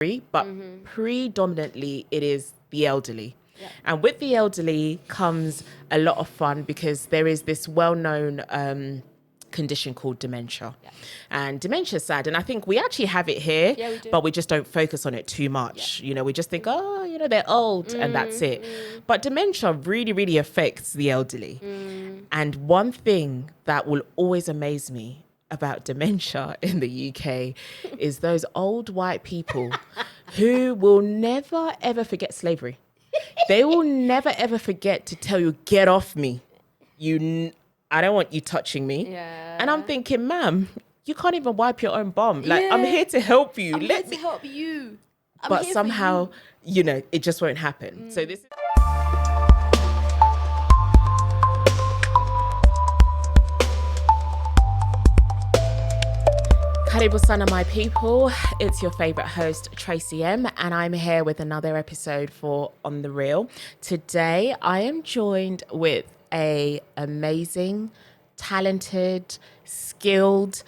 but predominantly it is the elderly. Yeah. And with the elderly comes a lot of fun because there is this well-known condition called dementia. Yeah. And dementia is sad. And I think we actually have it here, Yeah, we do. but we just don't focus on it too much. You know, we just think, oh, you know, they're old and that's it. But dementia really, really affects the elderly. And one thing that will always amaze me about dementia in the UK is those old white people who will never, ever forget slavery. They will never, ever forget to tell you, get off me. I don't want you touching me. Yeah. And I'm thinking, ma'am, you can't even wipe your own bum. Like, I'm here to help you. I'm here to help you. But somehow, you know, it just won't happen. So this is... Karibu sana, my people. It's your favorite host, Tracy M, and I'm here with another episode for On The Real. Today, I am joined with a amazing, talented, skilled,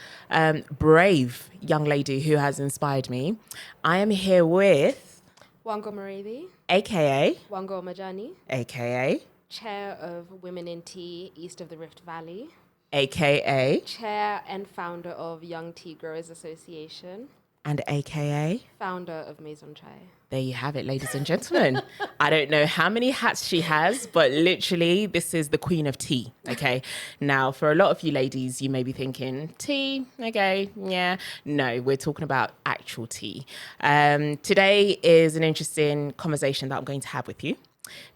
brave young lady who has inspired me. I am here with... Wangu Mureithi, AKA... Wango Majani, AKA... Chair of Women in Tea East of the Rift Valley, AKA... Chair and founder of Young Tea Growers Association, and AKA... founder of Maison Chai. There you have it, ladies and gentlemen. I don't know how many hats she has, but literally this is the queen of tea, okay? Now, for a lot of you ladies, you may be thinking, tea, okay, yeah. No, we're talking about actual tea. Today is an interesting conversation that I'm going to have with you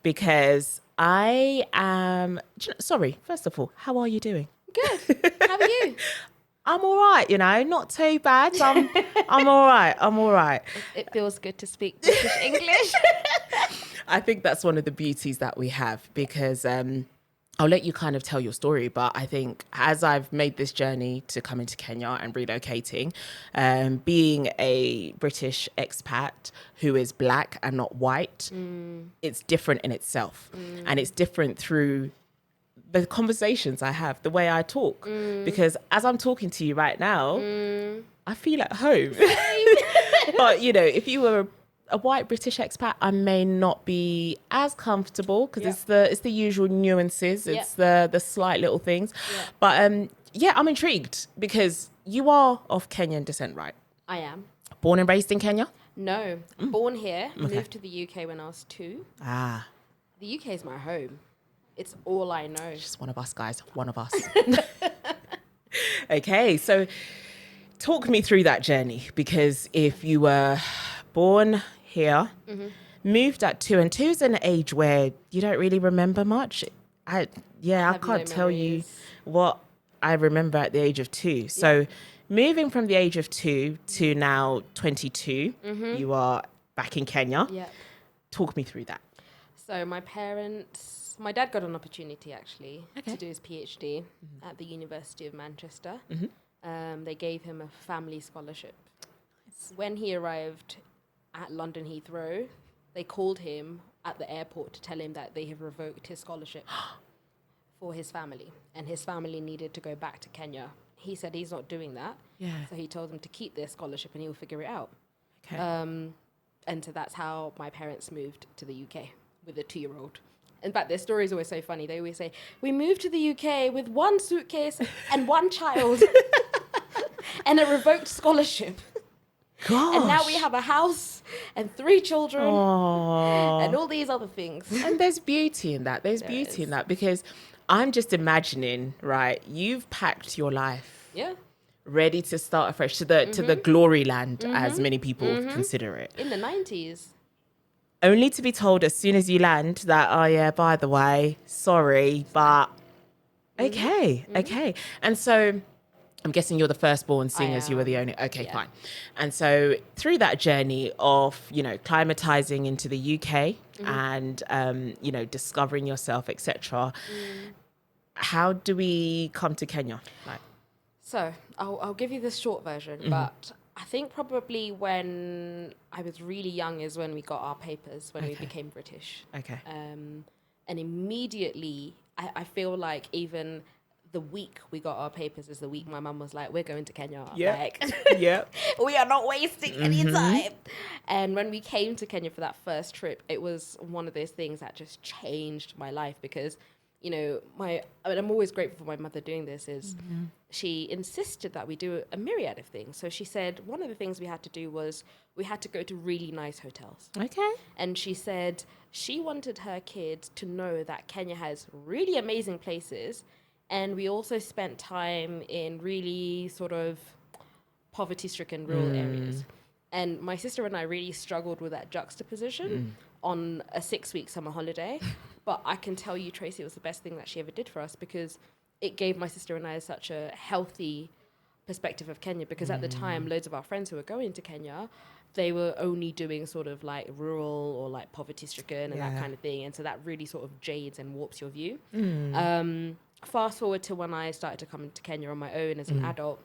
because I am... Sorry, first of all, how are you doing? Good. How are you? I'm all right, you know, not too bad. I'm all right. I'm all right. It feels good to speak British English. I think that's one of the beauties that we have because I'll let you kind of tell your story. But I think as I've made this journey to come into Kenya and relocating, being a British expat who is black and not white, it's different in itself. And it's different through the conversations I have, the way I talk, because as I'm talking to you right now, I feel at home. But you know, if you were a white British expat, I may not be as comfortable because it's the usual nuances, it's the slight little things. But yeah, I'm intrigued because you are of Kenyan descent, right? I am. Born and raised in Kenya? No, born here, moved to the UK when I was 2. Ah, The UK is my home. It's all I know. just one of us, guys. One of us. Okay, so talk me through that journey because if you were born here, moved at 2, and 2 is an age where you don't really remember much. I can't tell you what I remember at the age of 2. So moving from the age of 2 to now 22, you are back in Kenya. Yeah. Talk me through that. So my dad got an opportunity actually to do his PhD at the University of Manchester. They gave him a family scholarship. When he arrived at London Heathrow, they called him at the airport to tell him that they have revoked his scholarship for his family, and his family needed to go back to Kenya. He said he's not doing that. So he told them to keep their scholarship and he'll figure it out. Okay. And so that's how my parents moved to the UK with a 2-year-old. In fact, their story is always so funny. They always say, we moved to the UK with 1 suitcase and 1 child and a revoked scholarship. Gosh. And now we have a house and 3 children Aww. and all these other things. And there's beauty in that. There's beauty in that because I'm just imagining, right, you've packed your life. Yeah. Ready to start afresh to the glory land, as many people consider it. In the 90s. Only to be told as soon as you land that, oh yeah, by the way, sorry, but okay. And so I'm guessing you're the firstborn, seeing as you were the only. Okay, fine. And so through that journey of, you know, climatizing into the UK and, you know, discovering yourself, etc. How do we come to Kenya? Like, So I'll give you the short version, but I think probably when I was really young is when we got our papers, when we became British. okay. And immediately I feel like even the week we got our papers is the week my mum was like, we're going to Kenya. Yeah. Like, Yeah. we are not wasting any time. And when we came to Kenya for that first trip, it was one of those things that just changed my life because, you know, I'm always grateful for my mother doing this is she insisted that we do a myriad of things. So she said one of the things we had to do was we had to go to really nice hotels. Okay. And she said she wanted her kids to know that Kenya has really amazing places. And we also spent time in really sort of poverty-stricken rural areas. And my sister and I really struggled with that juxtaposition on a 6-week summer holiday. But I can tell you, Tracy, it was the best thing that she ever did for us because it gave my sister and I such a healthy perspective of Kenya. Because at the time, loads of our friends who were going to Kenya, they were only doing sort of like rural or like poverty-stricken and that kind of thing. And so that really sort of jades and warps your view. Fast forward to when I started to come to Kenya on my own as an adult.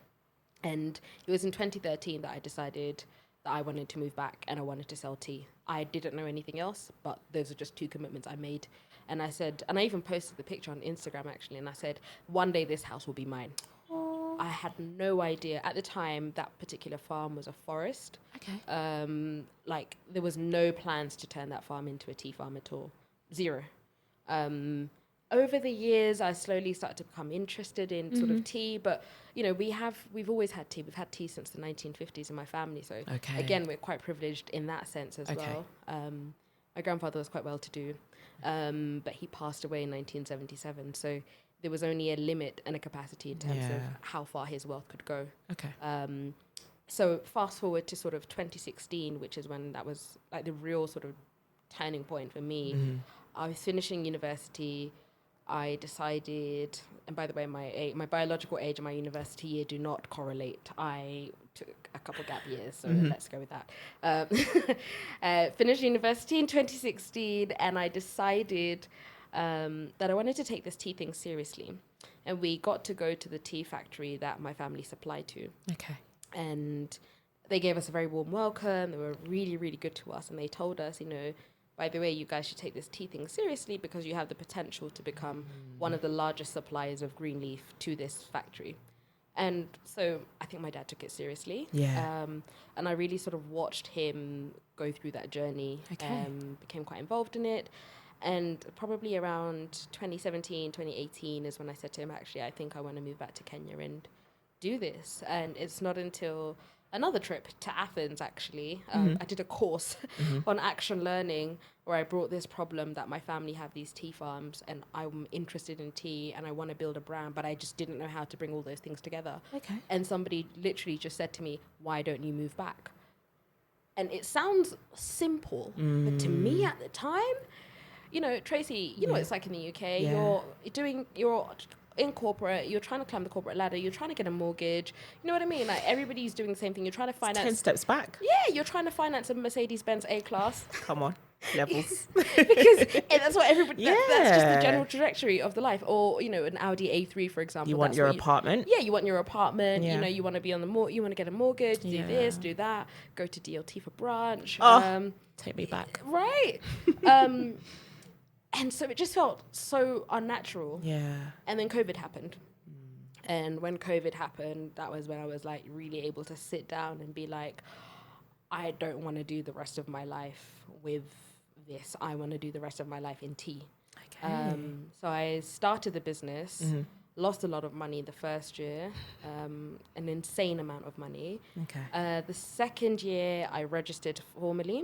And it was in 2013 that I decided that I wanted to move back and I wanted to sell tea. I didn't know anything else, but those are just 2 commitments I made. And I said, and I even posted the picture on Instagram actually, and I said, one day this house will be mine. Aww. I had no idea. At the time, that particular farm was a forest. Okay. Like, there was no plans to turn that farm into a tea farm at all. Zero. Over the years, I slowly started to become interested in sort of tea, but you know, we've always had tea. We've had tea since the 1950s in my family. So again, we're quite privileged in that sense as well. My grandfather was quite well-to-do, but he passed away in 1977. So there was only a limit and a capacity in terms of how far his wealth could go. Okay. So fast forward to sort of 2016, which is when that was like the real sort of turning point for me. I was finishing university. I decided, and by the way, my biological age and my university year do not correlate. I took a couple gap years, so let's go with that. Finished university in 2016, and I decided that I wanted to take this tea thing seriously. And we got to go to the tea factory that my family supplied to. Okay. And they gave us a very warm welcome. They were really, really good to us. And they told us, you know, by the way, you guys should take this tea thing seriously because you have the potential to become one of the largest suppliers of green leaf to this factory. And so I think my dad took it seriously. Yeah. And I really sort of watched him go through that journey. Okay. Became quite involved in it. And probably around 2017, 2018 is when I said to him, actually, I think I want to move back to Kenya and do this. And it's not until another trip to Athens, actually. I did a course on action learning where I brought this problem that my family have these tea farms and I'm interested in tea and I want to build a brand, but I just didn't know how to bring all those things together. Okay. And somebody literally just said to me, why don't you move back? And it sounds simple, but to me at the time, you know, Tracy, you know what it's like in the UK. You're in corporate, you're trying to climb the corporate ladder, you're trying to get a mortgage. You know what I mean? Like everybody's doing the same thing. You're trying to finance. 10 steps back. Yeah, you're trying to finance a Mercedes-Benz A-Class. Come on. Levels. Because that's what everybody, that's just the general trajectory of the life. Or, you know, an Audi A3, for example. You want your apartment. Yeah, you want your apartment. Yeah. You know, you want to be on you want to get a mortgage, do this, do that, go to DLT for brunch. Take me back. Right. And so it just felt so unnatural. Yeah. And then COVID happened. And when COVID happened, that was when I was like really able to sit down and be like, I don't want to do the rest of my life with this. I want to do the rest of my life in tea. Okay. So I started the business, lost a lot of money the first year, an insane amount of money. Okay. The second year I registered formally.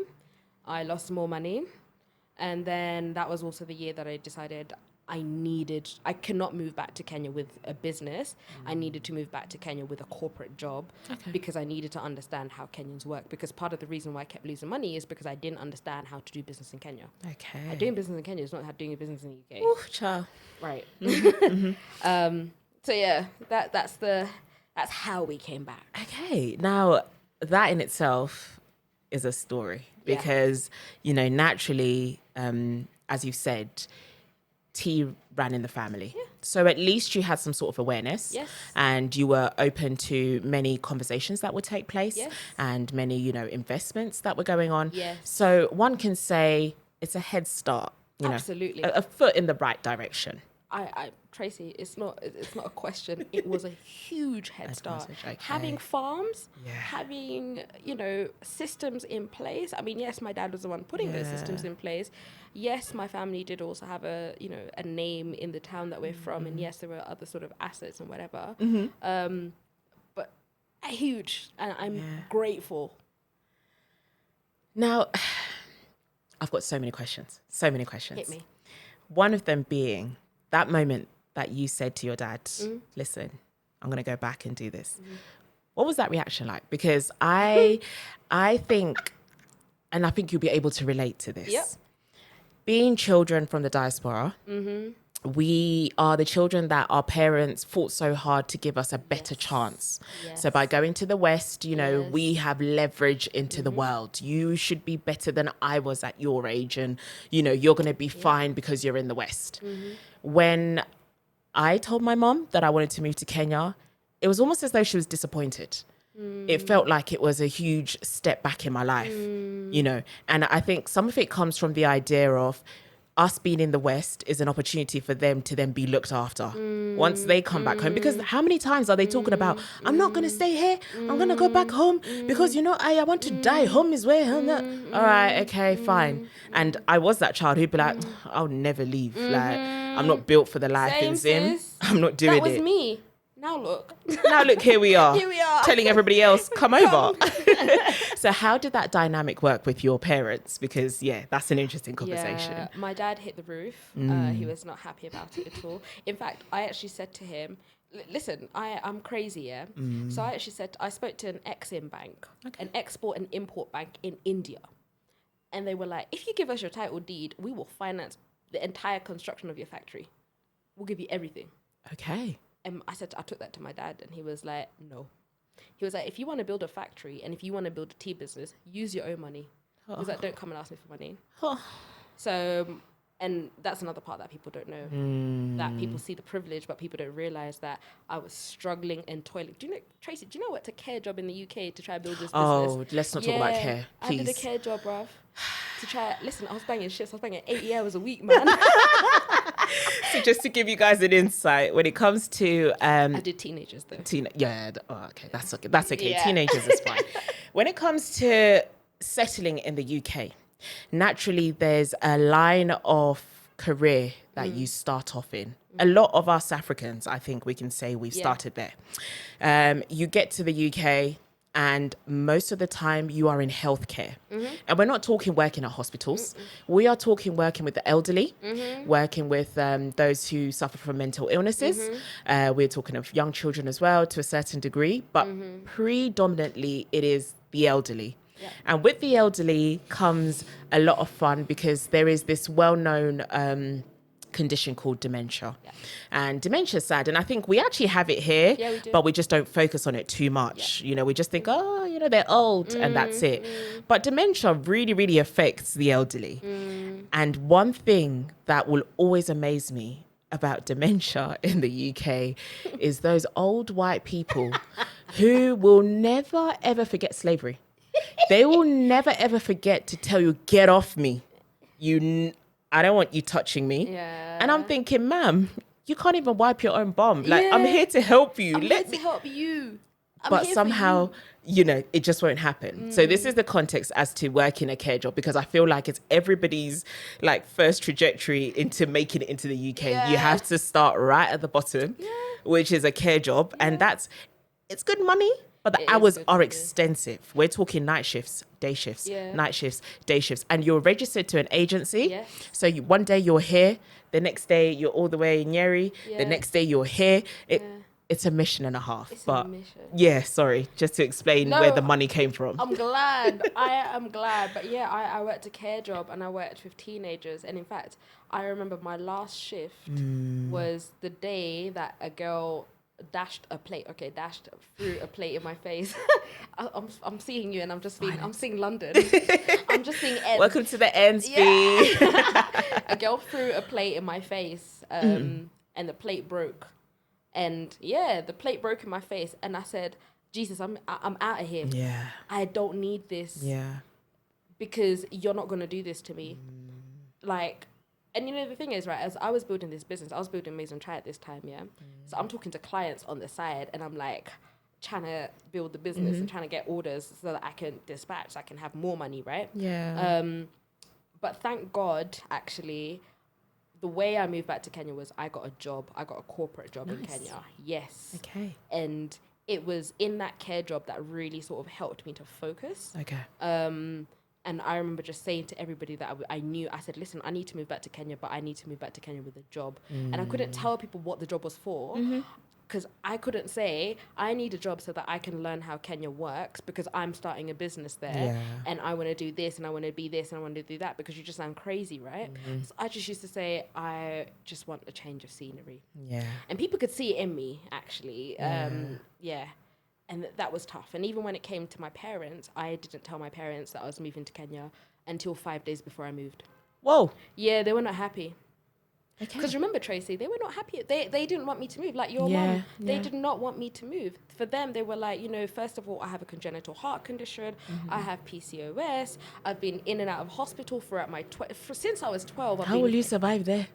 I lost more money. And then that was also the year that I decided I cannot move back to Kenya with a business. I needed to move back to Kenya with a corporate job because I needed to understand how Kenyans work. Because part of the reason why I kept losing money is because I didn't understand how to do business in Kenya. Okay. Doing business in Kenya is not how doing business in the UK. Ooh, child. Right. So yeah, that's how we came back. Okay. Now, that in itself is a story because, you know, naturally, as you said, tea ran in the family. Yeah. So at least you had some sort of awareness. Yes. And you were open to many conversations that would take place. Yes. And many, you know, investments that were going on. Yes. So one can say it's a head start, you Absolutely. know, a foot in the right direction. Tracy, it's not a question. It was a huge head start. Okay. Having farms, having, systems in place. I mean, yes, my dad was the one putting those systems in place. Yes, my family did also have a name in the town that we're from, and yes, there were other sort of assets and whatever. But huge, and I'm grateful. Now, I've got so many questions. Hit me. One of them being that moment that you said to your dad, listen, I'm going to go back and do this. What was that reaction like? Because I think, and I think you'll be able to relate to this. Yep. Being children from the diaspora, we are the children that our parents fought so hard to give us a better chance. Yes. So by going to the West, we have leverage into the world. You should be better than I was at your age, and you're going to be fine because you're in the West. When I told my mom that I wanted to move to Kenya, it was almost as though she was disappointed. It felt like it was a huge step back in my life, and I think some of it comes from the idea of us being in the West is an opportunity for them to then be looked after once they come back home. Because how many times are they talking about, I'm not going to stay here, I'm going to go back home because, I want to die. Home is where home. All right, okay, fine. And I was that child who'd be like, I'll never leave. Like, I'm not built for the life in Zim. I'm not doing it. That was me. Now look, here we are. Here we are. Telling everybody else, come over. So how did that dynamic work with your parents? Because, that's an interesting conversation. Yeah, my dad hit the roof. He was not happy about it at all. In fact, I actually said to him, listen, I'm crazy, yeah? So I actually said, I spoke to an Exim bank, an export and import bank in India. And they were like, if you give us your title deed, we will finance the entire construction of your factory. We'll give you everything. Okay. And I took that to my dad, and he was like, no. He was like, if you want to build a factory and if you want to build a tea business, use your own money. He was like, don't come and ask me for money. So, and that's another part that people don't know. That people see the privilege, but people don't realize that I was struggling and toiling. Tracy, do you know what? A care job in the UK to try to build this business? Oh, let's not talk about care, please. I did a care job, bruv. Listen, I was banging shifts. I was banging 80 hours a week, man. So just to give you guys an insight, when it comes to... I did teenagers, though. Okay, that's okay. That's okay. Yeah. Teenagers is fine. When it comes to settling in the UK, naturally there's a line of career that you start off in. A lot of us Africans, I think we can say we've started there. You get to the UK... and most of the time you are in healthcare. And we're not talking working at hospitals. We are talking working with the elderly, working with those who suffer from mental illnesses. We're talking of young children as well to a certain degree, but predominantly it is the elderly. Yeah. And with the elderly comes a lot of fun because there is this well-known condition called dementia. And dementia is sad, and I think we actually have it here, we do. But we just don't focus on it too much. We just think, they're old and that's it. But dementia really, really affects the elderly. And one thing that will always amaze me about dementia in the UK is those old white people who will never ever forget slavery. They will never ever forget to tell you, get off me. I don't want you touching me. Yeah. And I'm thinking, ma'am, you can't even wipe your own bum. Like, I'm here to help you. I'm here to help you. But somehow, it just won't happen. So this is the context as to working a care job, because I feel like it's everybody's first trajectory into making it into the UK. Yeah. You have to start right at the bottom, which is a care job. Yeah. And it's good money. But the hours are extensive. We're talking night shifts, day shifts, night shifts, day shifts. And you're registered to an agency. Yes. So one day you're here, the next day you're all the way in Nyeri, the next day you're here. It's a mission and a half. It's a mission. Yeah, sorry, just to explain where the money came from. I'm glad. I am glad. But I worked a care job and I worked with teenagers. And in fact, I remember my last shift was the day that a girl dashed through a plate in my face. I'm seeing you and I'm seeing London. I'm just seeing ends. Welcome to the ends, A girl threw a plate in my face and the plate broke. And the plate broke in my face and I said, Jesus, I'm out of here. Yeah. I don't need this. Yeah. Because you're not going to do this to me. And the thing is, right, as I was building this business, I was building Maison Try at this time, yeah? So I'm talking to clients on the side, and I'm like trying to build the business and trying to get orders so that I can dispatch, so I can have more money, right? Yeah. But thank God, actually, the way I moved back to Kenya was I got a job. I got a corporate job in Kenya. Yes. Okay. And it was in that care job that really sort of helped me to focus. Okay. And I remember just saying to everybody that I knew, I said, listen, I need to move back to Kenya, but I need to move back to Kenya with a job. And I couldn't tell people what the job was for, because I couldn't say, I need a job so that I can learn how Kenya works, because I'm starting a business there and I want to do this and I want to be this and I want to do that, because you just sound crazy, right? So I just used to say, I just want a change of scenery. Yeah. And people could see it in me, actually. And that was tough. And even when it came to my parents, I didn't tell my parents that I was moving to Kenya until 5 days before I moved. Whoa. Yeah, they were not happy. Okay. Because remember, Tracy, they were not happy. They didn't want me to move. Like your mum, they did not want me to move. For them, they were like, first of all, I have a congenital heart condition. I have PCOS. I've been in and out of hospital throughout my since I was 12. How will you survive there?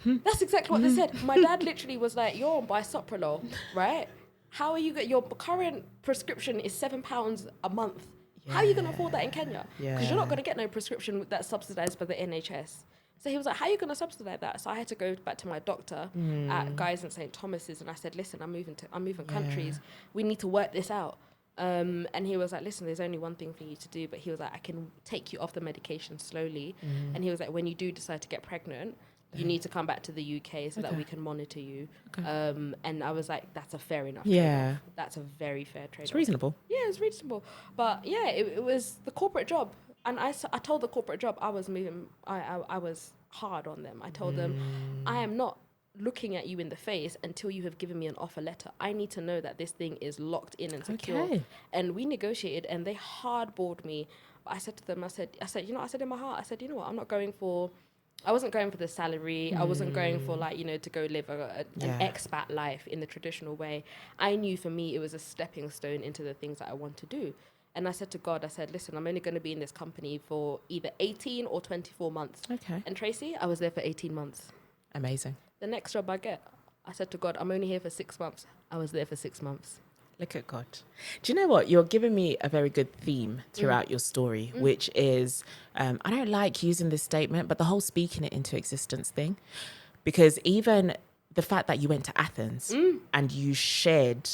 That's exactly what they said. My dad literally was like, you're on bisoprolol, right? How are you your current prescription is £7 a month. How are you going to afford that in Kenya? Because you're not going to get no prescription that's subsidized by the NHS. So he was like, how are you going to subsidize that? So I had to go back to my doctor at Guy's and St. Thomas's, and I said, listen, I'm moving countries. We need to work this out. And he was like, listen, there's only one thing for you to do. But he was like, I can take you off the medication slowly. And he was like, when you do decide to get pregnant, you need to come back to the UK so that we can monitor you. And I was like, that's a fair enough trade-off. That's a very fair trade-off. It's reasonable. Yeah, it's reasonable. But yeah, it was the corporate job. And I told the corporate job I was moving, I was hard on them. I told them, I am not looking at you in the face until you have given me an offer letter. I need to know that this thing is locked in and secure. Okay. And we negotiated, and they hardballed me. But I said to them, I said, in my heart, I said, you know what, I wasn't going for the salary. I wasn't going for to go live an expat life in the traditional way. I knew for me it was a stepping stone into the things that I want to do. And I said to God, I said, listen, I'm only going to be in this company for either 18 or 24 months. Okay. And Tracy, I was there for 18 months. Amazing. The next job I get, I said to God, I'm only here for 6 months. I was there for 6 months. Look at God. Do you know what? You're giving me a very good theme throughout your story, which is, I don't like using this statement, but the whole speaking it into existence thing. Because even the fact that you went to Athens and you shared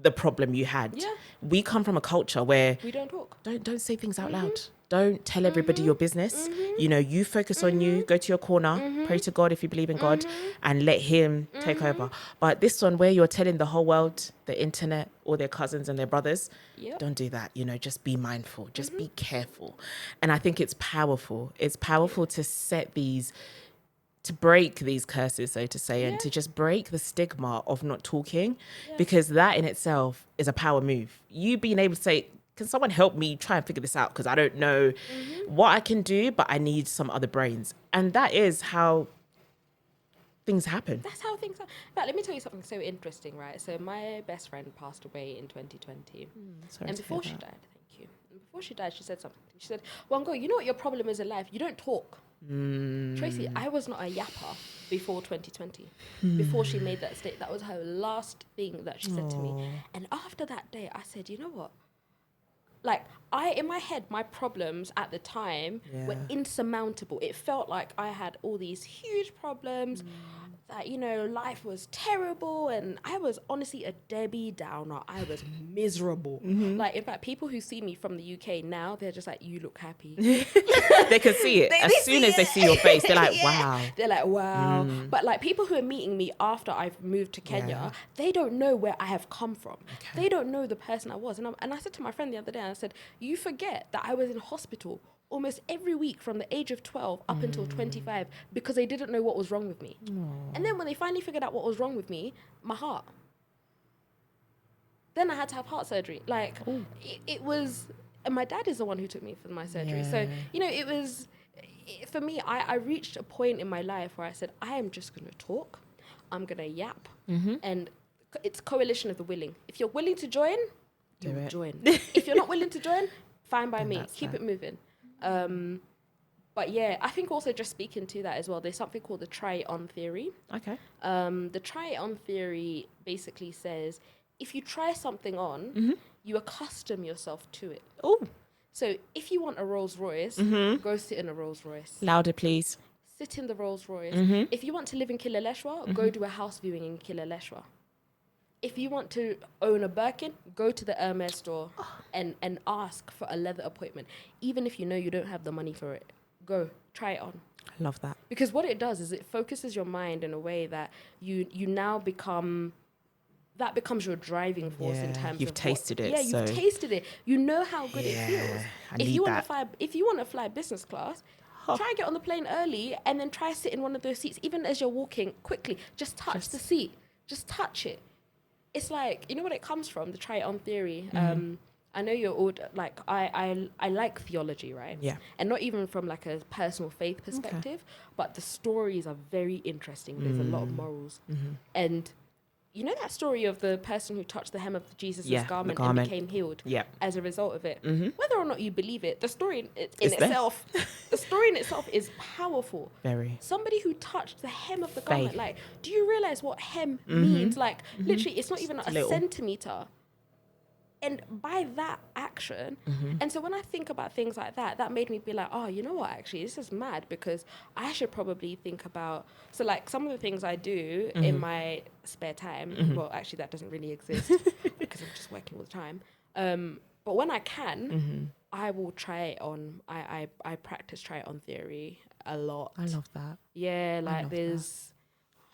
the problem you had. Yeah. We come from a culture where we don't talk. Don't say things out loud. Don't tell everybody your business. You focus on you, go to your corner, pray to God if you believe in God, and let him take over. But this one where you're telling the whole world, the internet, all their cousins and their brothers, don't do that. Just be mindful, just be careful. And I think it's powerful. It's powerful to set to break these curses, so to say, and to just break the stigma of not talking, because that in itself is a power move. You being able to say, can someone help me try and figure this out? Because I don't know what I can do, but I need some other brains. And that is how things happen. That's how things happen. But let me tell you something so interesting, right? So my best friend passed away in 2020. And before she died, thank you. And before she died, she said something. She said, Wango, you know what your problem is in life? You don't talk. Tracy, I was not a yapper before 2020. Before she made that statement, that was her last thing that she said to me. And after that day, I said, you know what? Like, in my head, my problems at the time were insurmountable. It felt like I had all these huge problems, that, life was terrible. And I was honestly a Debbie Downer. I was miserable. Like, in fact, people who see me from the UK now, they're just like, you look happy. They can see it. As soon as they see your face, they're like, wow. They're like, wow. But like, people who are meeting me after I've moved to Kenya, they don't know where I have come from. Okay. They don't know the person I was. And I said to my friend the other day, I said, you forget that I was in hospital almost every week from the age of 12 up until 25 because they didn't know what was wrong with me. And then when they finally figured out what was wrong with me, my heart. Then I had to have heart surgery. Like, it was... And my dad is the one who took me for my surgery. Yeah. So, it was... For me, I reached a point in my life where I said, I am just going to talk. I'm going to yap. And it's coalition of the willing. If you're willing to join, you will join. If you're not willing to join, fine by me. Keep it moving. But yeah, I think also just speaking to that as well, there's something called the try it on theory. Okay. The try it on theory basically says if you try something on, you accustom yourself to it. Oh, So if you want a Rolls Royce, go sit in a Rolls Royce. louder, please. Sit in the Rolls Royce. If you want to live in Kilaleshwa, go do a house viewing in Kilaleshwa. If you want to own a Birkin, go to the Hermes store and ask for a leather appointment. Even if you know you don't have the money for it, go, try it on. I love that. Because what it does is it focuses your mind in a way that you now become... That becomes your driving force in terms of you've tasted it. Yeah, you've tasted it. You know how good it feels. If you want to fly business class, try and get on the plane early and then try sit in one of those seats. Even as you're walking, quickly, just touch the seat. Just touch it. It's like, you know what it comes from, the try it on theory. I know you're all like, I like theology, right? Yeah. And not even from like a personal faith perspective, but the stories are very interesting. There's a lot of morals. And you know that story of the person who touched the hem of Jesus' garment and became healed as a result of it? Whether or not you believe it, the story in itself is powerful. Very. Somebody who touched the hem of the garment, like, do you realize what hem means? Like, literally, it's not even a centimeter. And by that action, and so when I think about things like that, that made me be like, oh, you know what, actually, this is mad, because I should probably think about, so like some of the things I do in my spare time, well, actually that doesn't really exist because I'm just working all the time. But when I can, I will try it on, I practice try it on theory a lot. I love that. Yeah, like there's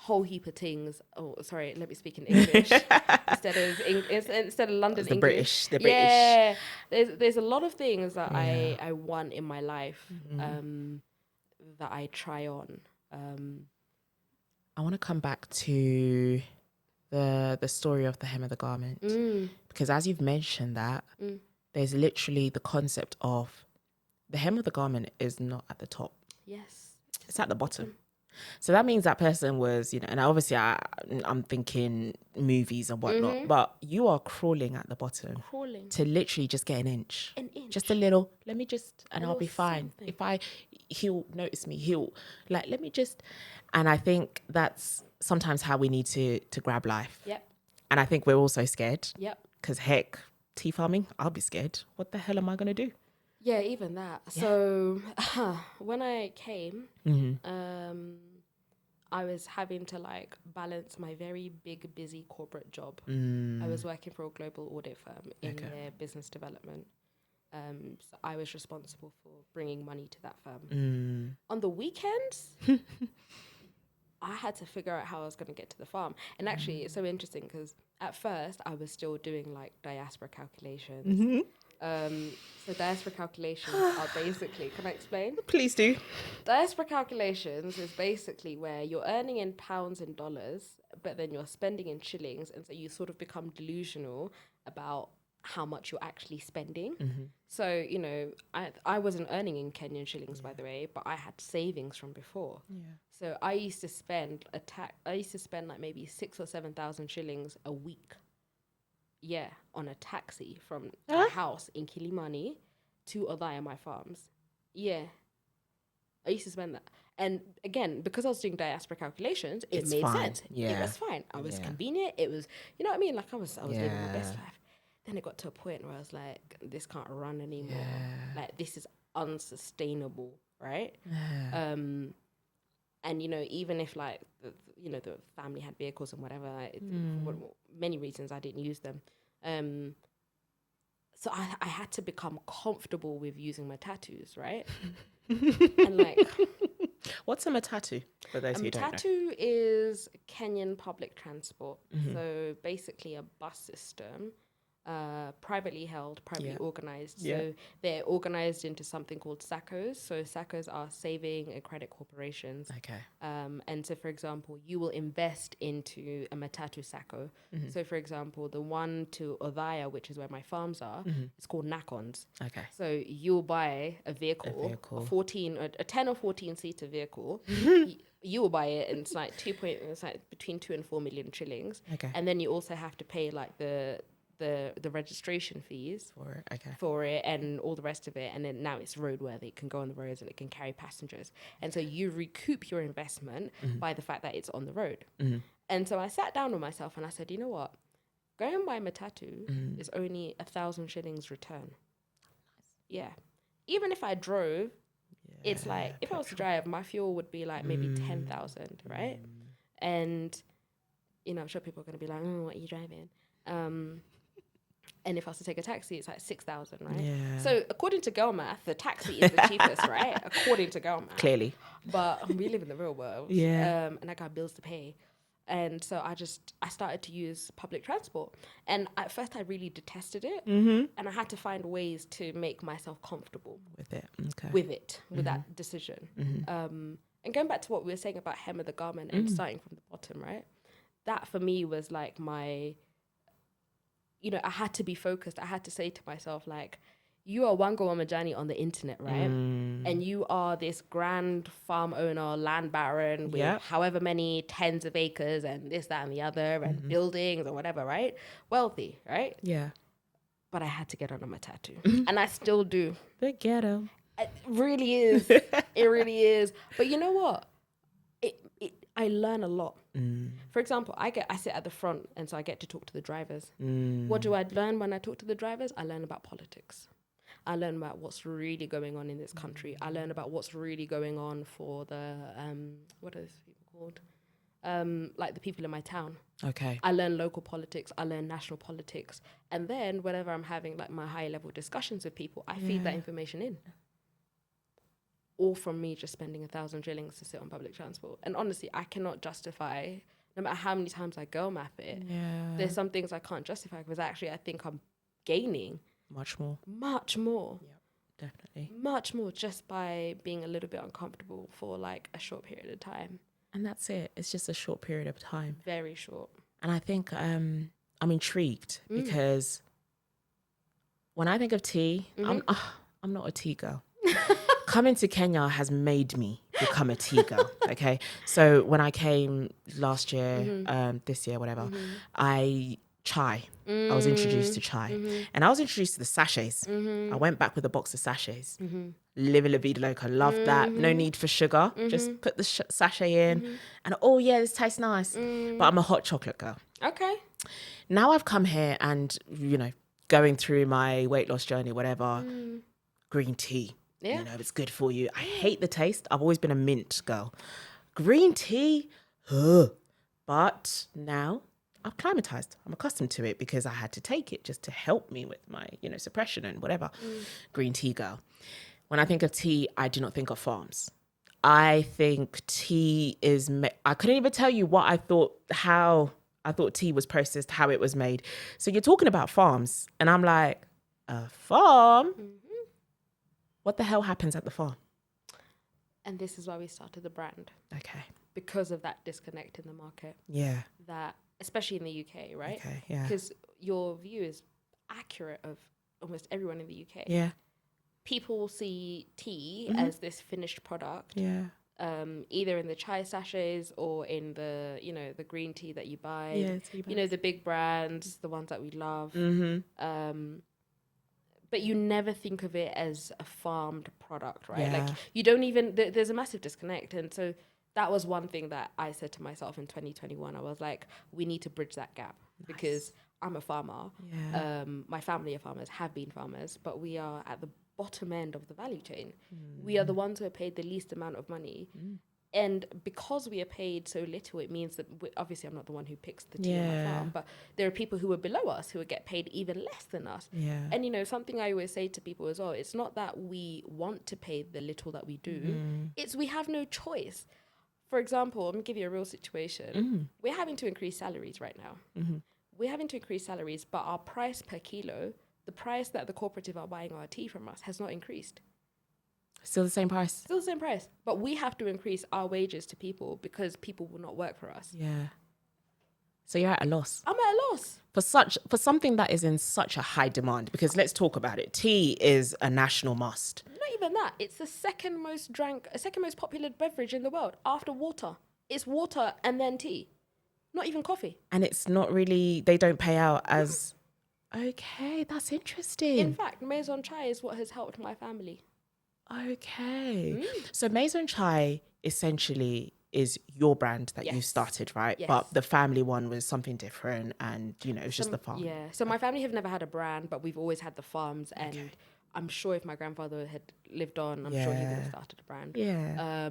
whole heap of things. Oh, sorry, let me speak in English instead of London the English. British. Yeah, there's a lot of things that I want in my life that I try on. I want to come back to the story of the hem of the garment, because as you've mentioned that, there's literally the concept of the hem of the garment is not at the top. Yes, it's at the bottom. So that means that person was, you know, and obviously I'm thinking movies and whatnot, but you are crawling at the bottom. To literally just get an inch. Just a little, let me just, and I'll be fine. Something. He'll notice me, like, let me just, and I think that's sometimes how we need to grab life. Yep. And I think we're also scared. Yep. Because heck, tea farming, I'll be scared. What the hell am I going to do? Yeah, even that. Yeah. So when I came, I was having to like balance my very big, busy corporate job. I was working for a global audit firm in their business development. So I was responsible for bringing money to that firm. On the weekends, I had to figure out how I was going to get to the farm. And actually, it's so interesting because at first I was still doing like diaspora calculations. So diaspora calculations are basically, can I explain? Please do. Diaspora calculations is basically where you're earning in pounds and dollars, but then you're spending in shillings. And so you sort of become delusional about how much you're actually spending. So, you know, I wasn't earning in Kenyan shillings, by the way, but I had savings from before. So I used to spend like maybe 6,000 or 7,000 shillings a week. Yeah, on a taxi from a house in Kilimani to Othaya, my farms. Yeah, I used to spend that. And again, because I was doing diaspora calculations, it made sense. Yeah. It was fine. I was convenient. It was, you know what I mean? Like I was living my best life. Then it got to a point where I was like, this can't run anymore. Like this is unsustainable, right? And, you know, even if like, the family had vehicles and whatever, for many reasons I didn't use them. So I had to become comfortable with using my tattoos, right? And like... What's a matatu for those who don't know? Matatu is Kenyan public transport. So basically a bus system, privately held, privately organized. So they're organized into something called SACCOs. So SACCOs are saving and credit corporations. Okay. And so, for example, you will invest into a Matatu SACCO. So, for example, the one to Othaya, which is where my farms are, it's called Nakons. Okay. So you'll buy a vehicle. A 10 or 14 seater vehicle. You will buy it, and it's like between 2 and 4 million shillings. Okay. And then you also have to pay like the the registration fees for it and all the rest of it, and then now it's roadworthy. It can go on the roads and it can carry passengers, and so you recoup your investment by the fact that it's on the road. And so I sat down with myself and I said, you know what, going by matatu is only 1,000 shillings return. Yeah, even if I drove, it's like if I was to drive, my fuel would be like maybe 10,000, right? And you know, I'm sure people are going to be like, oh, what are you driving? And if I was to take a taxi, it's like 6,000, right? Yeah. So according to girl math, the taxi is the cheapest, right? According to girl math. Clearly. But we live in the real world. Yeah. And I got bills to pay. And so I started to use public transport. And at first I really detested it. And I had to find ways to make myself comfortable with it. Okay. With that decision. And going back to what we were saying about hem of the garment and starting from the bottom, right? That for me was like my, you know, I had to be focused. I had to say to myself, like, you are Wango Mureithi on the internet, right? And you are this grand farm owner, land baron with however many tens of acres and this, that, and the other, and buildings or whatever, right? Wealthy, right? Yeah. But I had to get on a matatu. And I still do. The ghetto. It really is. It really is. But you know what? I learn a lot. For example, I sit at the front, and so I get to talk to the drivers. What do I learn when I talk to the drivers? I learn about politics. I learn about what's really going on in this country. I learn about what's really going on for the what are these people called? Like the people in my town. Okay. I learn local politics. I learn national politics, and then whenever I'm having like my high level discussions with people, I feed that information in. All from me just spending 1,000 shillings to sit on public transport. And honestly, I cannot justify, no matter how many times I go map it, there's some things I can't justify because actually I think I'm gaining much more. Yep, definitely. Much more just by being a little bit uncomfortable for like a short period of time. And that's it. It's just a short period of time. Very short. And I think I'm intrigued because when I think of tea, I'm not a tea girl. Coming to Kenya has made me become a tea girl. Okay, so when I came last year, this year, whatever, I was introduced to chai, and I was introduced to the sachets. I went back with a box of sachets. Live la vida loca, loved that. No need for sugar. Just put the sachet in, and oh yeah, this tastes nice. But I'm a hot chocolate girl. Okay. Now I've come here, and you know, going through my weight loss journey, whatever, green tea. Yeah. You know, it's good for you. I hate the taste. I've always been a mint girl. Green tea, but now I've climatized. I'm accustomed to it because I had to take it just to help me with my, you know, suppression and whatever. Green tea girl. When I think of tea, I do not think of farms. I think tea is, I couldn't even tell you what I thought, how I thought tea was processed, how it was made. So you're talking about farms and I'm like, a farm? What the hell happens at the farm? And this is why we started the brand. Okay. Because of that disconnect in the market. Yeah. That, especially in the UK, right? Okay, yeah. Because your view is accurate of almost everyone in the UK. Yeah. People see tea as this finished product. Yeah. Either in the chai sachets or in the, you know, the green tea that you buy. Yeah, tea bags. You know, the big brands, the ones that we love. But you never think of it as a farmed product, right? Yeah. Like you don't even, there's a massive disconnect. And so that was one thing that I said to myself in 2021. I was like, we need to bridge that gap because I'm a farmer. Yeah. My family are farmers, have been farmers, but we are at the bottom end of the value chain. We are the ones who are paid the least amount of money. And because we are paid so little, it means that obviously I'm not the one who picks the tea on my farm, but there are people who are below us who will get paid even less than us. Yeah. And, you know, something I always say to people as well, it's not that we want to pay the little that we do. It's we have no choice. For example, I'm going to give you a real situation. We're having to increase salaries right now. We're having to increase salaries, but our price per kilo, the price that the cooperative are buying our tea from us has not increased. Still the same price. Still the same price. But we have to increase our wages to people because people will not work for us. Yeah. So you're at a loss. I'm at a loss. For something that is in such a high demand, because let's talk about it. Tea is a national must. Not even that. It's the second most popular beverage in the world after water. It's water and then tea. Not even coffee. And it's not really, they don't pay out as Okay, that's interesting. In fact, Maison Chai is what has helped my family. Okay. So Maison Chai essentially is your brand that you started, right? Yes. But the family one was something different, and it's just the farm. Yeah. So my family have never had a brand, but we've always had the farms, and I'm sure if my grandfather had lived on, I'm sure he would have started a brand. Yeah.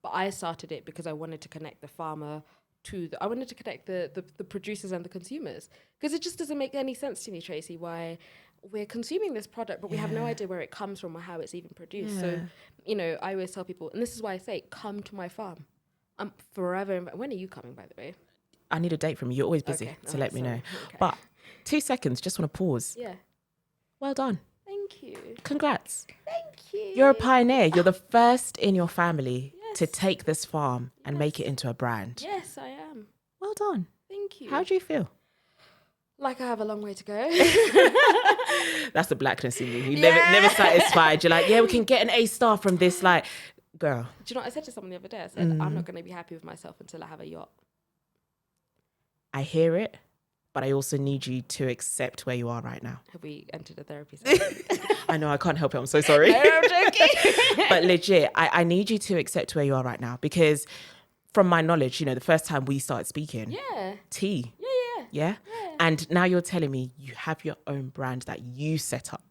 But I started it because I wanted to connect the farmer to I wanted to connect the producers and the consumers, because it just doesn't make any sense to me, Tracy, why we're consuming this product, but we have no idea where it comes from or how it's even produced. So, I always tell people, and this is why I say, come to my farm. I'm forever. When are you coming, by the way? I need a date from you. You're always busy, so let me know. Okay. But 2 seconds, just want to pause. Yeah. Well done. Thank you. Congrats. Thank you. You're a pioneer. You're the first in your family to take this farm and make it into a brand. Yes, I am. Well done. Thank you. How do you feel? Like I have a long way to go. That's the blackness in you. You're never satisfied. You're like, we can get an A-star from this, like, girl. Do you know what I said to someone the other day? I said, I'm not going to be happy with myself until I have a yacht. I hear it, but I also need you to accept where you are right now. Have we entered a therapy session? I know, I can't help it. I'm so sorry. No, I'm joking. But legit, I need you to accept where you are right now, because from my knowledge, the first time we started speaking, tea. Yeah? And now you're telling me you have your own brand that you set up.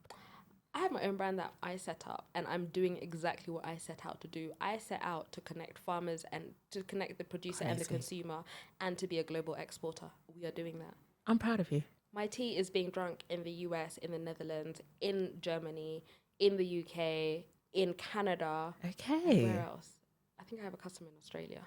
I have my own brand that I set up, and I'm doing exactly what I set out to do. I set out to connect farmers and to connect the producer and the consumer, and to be a global exporter. We are doing that. I'm proud of you. My tea is being drunk in the US, in the Netherlands, in Germany, in the UK, in Canada. Okay. Where else? I think I have a customer in Australia.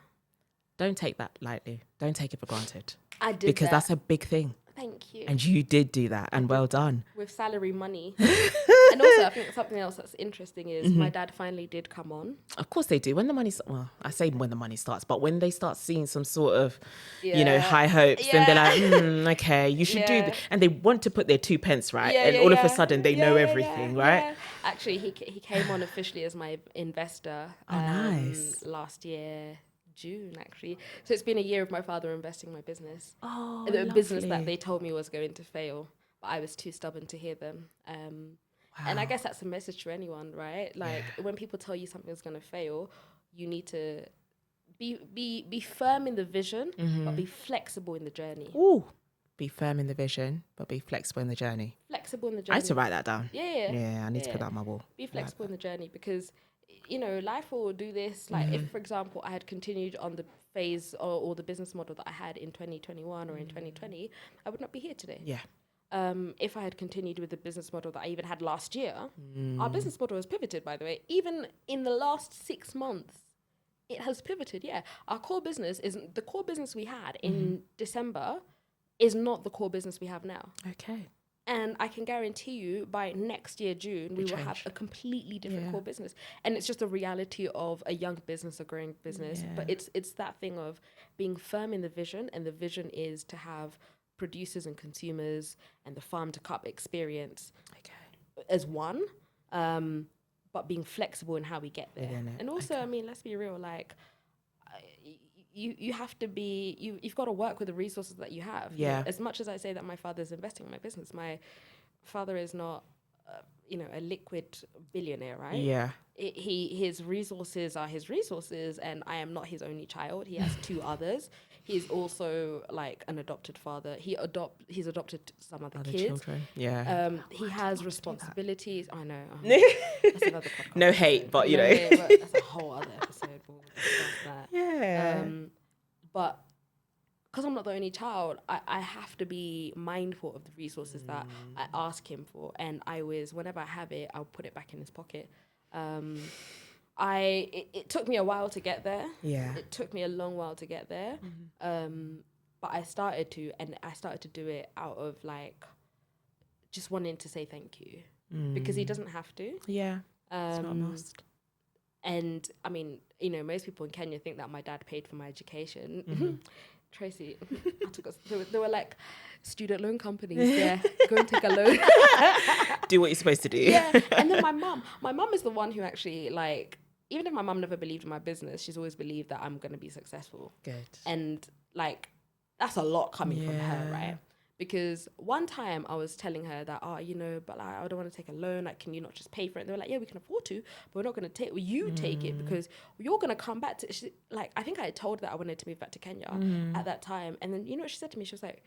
Don't take that lightly. Don't take it for granted. I did because that's a big thing. Thank you. And you did do that, and well done. With salary money. And also, I think something else that's interesting is my dad finally did come on. Of course they do. When the money, I say when the money starts, but when they start seeing some sort of, high hopes, then they're like, okay, you should do. And they want to put their 2 pence, right? And all of a sudden they know everything, right? Yeah. Actually, he came on officially as my investor. Nice. Last year. June, actually. So it's been a year of my father investing in my business. Oh, the business that they told me was going to fail, but I was too stubborn to hear them. And I guess that's a message to anyone, right? Like when people tell you something's going to fail, you need to be firm in the vision, but be flexible in the journey. Ooh, be firm in the vision, but be flexible in the journey. Flexible in the journey. I need to write that down. Yeah, I need to put that on my wall. Be flexible in the journey, because life will do this. Like if, for example, I had continued on the phase or the business model that I had in 2021 or in 2020, I would not be here today. Yeah. If I had continued with the business model that I even had last year, our business model has pivoted, by the way. Even in the last 6 months, it has pivoted. Yeah. Our core business the core business we had in December is not the core business we have now. Okay. And I can guarantee you by next year, June, we will have a completely different core business. And it's just a reality of a young business, a growing business. But it's that thing of being firm in the vision. And the vision is to have producers and consumers and the farm to cup experience as one, but being flexible in how we get there. And also, I mean, let's be real, like, you have to be, you've got to work with the resources that you have. Yeah. As much as I say that my father's investing in my business, my father is not, a liquid billionaire, right? Yeah. His resources are his resources, and I am not his only child. He has 2 others. He's also like an adopted father. He's adopted some other kids. Children. Yeah. He has responsibilities. I know. That's another podcast. No hate, but but that's a whole other episode. We'll discuss that. Yeah. But because I'm not the only child, I have to be mindful of the resources that I ask him for. And I always, whenever I have it, I'll put it back in his pocket. It took me a while to get there. Yeah. It took me a long while to get there. But I started to do it out of like just wanting to say thank you. Because he doesn't have to. Yeah. It's not a must. And I mean, most people in Kenya think that my dad paid for my education. Tracy, there were like student loan companies. Yeah, go and take a loan. Do what you're supposed to do. Yeah, and then my mum is the one who actually, like, even if my mum never believed in my business, she's always believed that I'm going to be successful. Good. And like, that's a lot coming from her, right? Because one time I was telling her that, but like, I don't want to take a loan. Like, can you not just pay for it? And they were like, yeah, we can afford to, but we're not going to take. Well, you take it because you're going to come back to. Like, I think I had told her that I wanted to move back to Kenya at that time, and then what she said to me? She was like,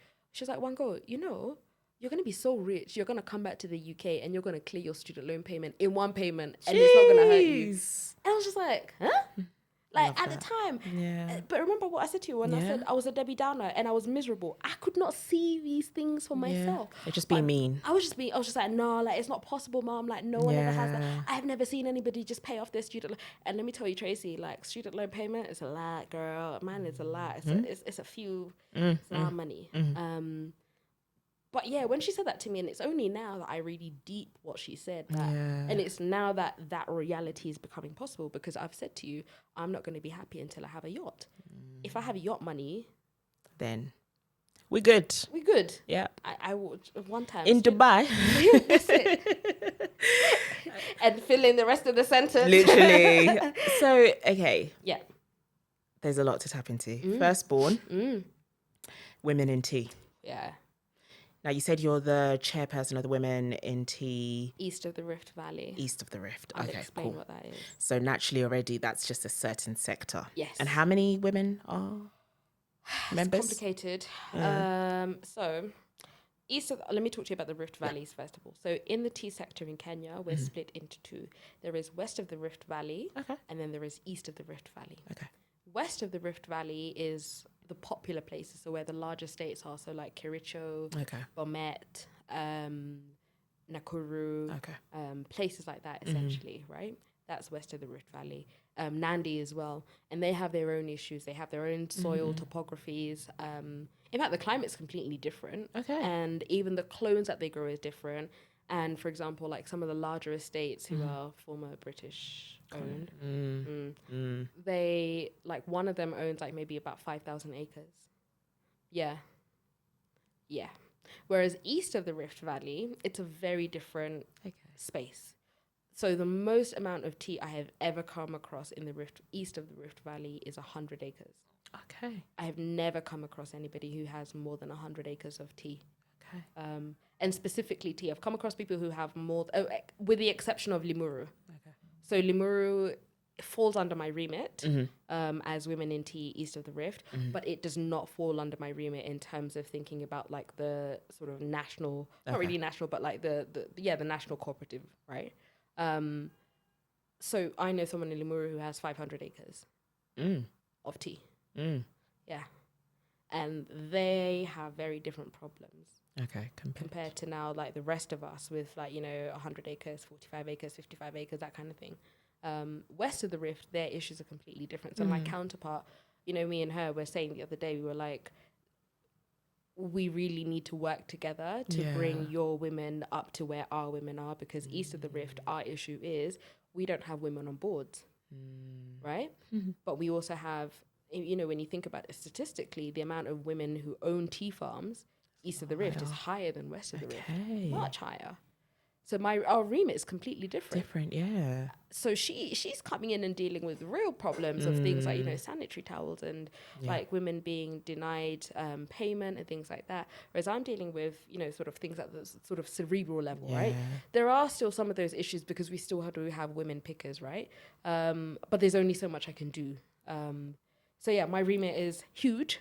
Wango, you're going to be so rich. You're going to come back to the UK and you're going to clear your student loan payment in one payment, and it's not going to hurt you. And I was just like, huh? Like at the time. Yeah. But remember what I said to you when I said I was a Debbie Downer and I was miserable. I could not see these things for myself. They're just being mean. I was just like, no, like it's not possible, Mom. Like no one ever has that. I have never seen anybody just pay off their student loan. And let me tell you, Tracy, like student loan payment is a lot, girl. Man, it's a lot. It's a few, it's a lot of money. But yeah, when she said that to me, and it's only now that I really deep what she said, and it's now that reality is becoming possible, because I've said to you, I'm not going to be happy until I have a yacht. If I have yacht money, then we're good. We're good. Yeah. I would one time in Dubai. That's it. And fill in the rest of the sentence. Literally. So, okay. Yeah. There's a lot to tap into. Firstborn, women in tea. Yeah. Now, you said you're the chairperson of the Women in Tea... East of the Rift Valley. East of the Rift. I'll okay, explain cool. what that is. So naturally already, that's just a certain sector. Yes. And how many women are members? It's complicated. So, let me talk to you about the Rift Valleys first of all. So in the tea sector in Kenya, we're split into two. There is west of the Rift Valley, and then there is east of the Rift Valley. Okay. West of the Rift Valley is the popular places, so where the larger states are, so like Kericho, Bomet, Nakuru, places like that, essentially, right? That's west of the Rift Valley. Nandi as well, and they have their own issues. They have their own soil topographies. In fact, the climate's completely different, and even the clones that they grow is different. And for example, like some of the larger estates who are former British owned, they, like one of them owns like maybe about 5,000 acres. Yeah. Whereas east of the Rift Valley, it's a very different space. So the most amount of tea I have ever come across in the east of the Rift Valley is 100 acres. Okay. I have never come across anybody who has more than 100 acres of tea. Okay. And specifically tea. I've come across people who have more, with the exception of Limuru. Okay. So Limuru falls under my remit as Women in Tea East of the Rift, but it does not fall under my remit in terms of thinking about like the sort of national, not really national, but like the national cooperative, right? So I know someone in Limuru who has 500 acres of tea. Yeah. And they have very different problems. Okay. Compared to now, like the rest of us with like, 100 acres, 45 acres, 55 acres, that kind of thing. West of the Rift, their issues are completely different. So my counterpart, me and her were saying the other day, we were like, we really need to work together to bring your women up to where our women are, because east of the Rift, our issue is we don't have women on boards, right? But we also have, when you think about it statistically, the amount of women who own tea farms east of the Rift is higher than west of the Rift, much higher. So our remit is completely different. So she's coming in and dealing with real problems of things like, sanitary towels and like women being denied payment and things like that. Whereas I'm dealing with, sort of things at the sort of cerebral level, right? There are still some of those issues because we still have to have women pickers, right? But there's only so much I can do. So yeah, my remit is huge.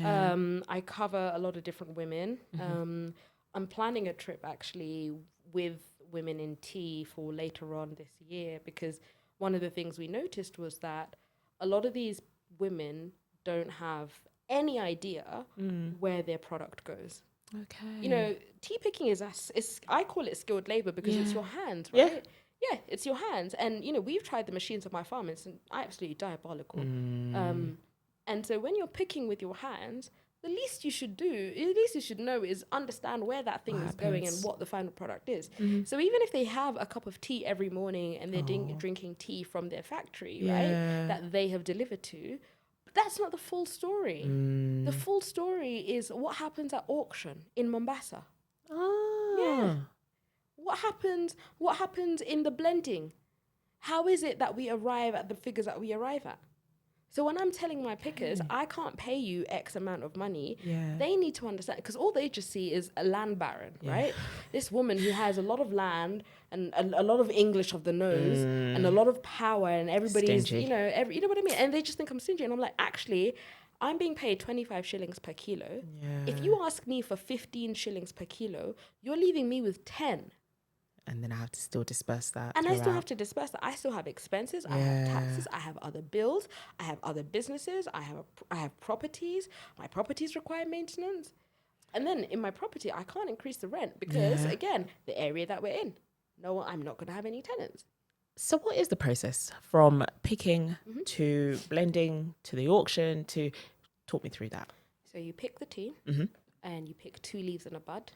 I cover a lot of different women. I'm planning a trip actually with Women in Tea for later on this year, because one of the things we noticed was that a lot of these women don't have any idea where their product goes. Tea picking is I call it skilled labor because it's your hands, right? Yeah, it's your hands. And, we've tried the machines on my farm. It's absolutely diabolical. And so when you're picking with your hands, the least you should know is understand where that thing is going and what the final product is. So even if they have a cup of tea every morning and they're drinking tea from their factory, right, that they have delivered to, that's not the full story. The full story is what happens at auction in Mombasa. Yeah. What happens in the blending? How is it that we arrive at the figures that we arrive at? So when I'm telling my pickers, I can't pay you X amount of money, they need to understand, because all they just see is a land baron, right? This woman who has a lot of land and a lot of English of the nose and a lot of power, and everybody's, Stingy. you know, you know what I mean? And they just think I'm stingy. And I'm like, actually, I'm being paid 25 shillings per kilo. If you ask me for 15 shillings per kilo, you're leaving me with 10. And then I have to still disperse that. And I still have to disperse that. I still have expenses. I have taxes. I have other bills. I have other businesses. I have properties. My properties require maintenance. And then in my property, I can't increase the rent because, again, the area that we're in, no, I'm not going to have any tenants. So what is the process from picking to blending to the auction to talk me through that? So you pick the tea and you pick 2 leaves and a bud.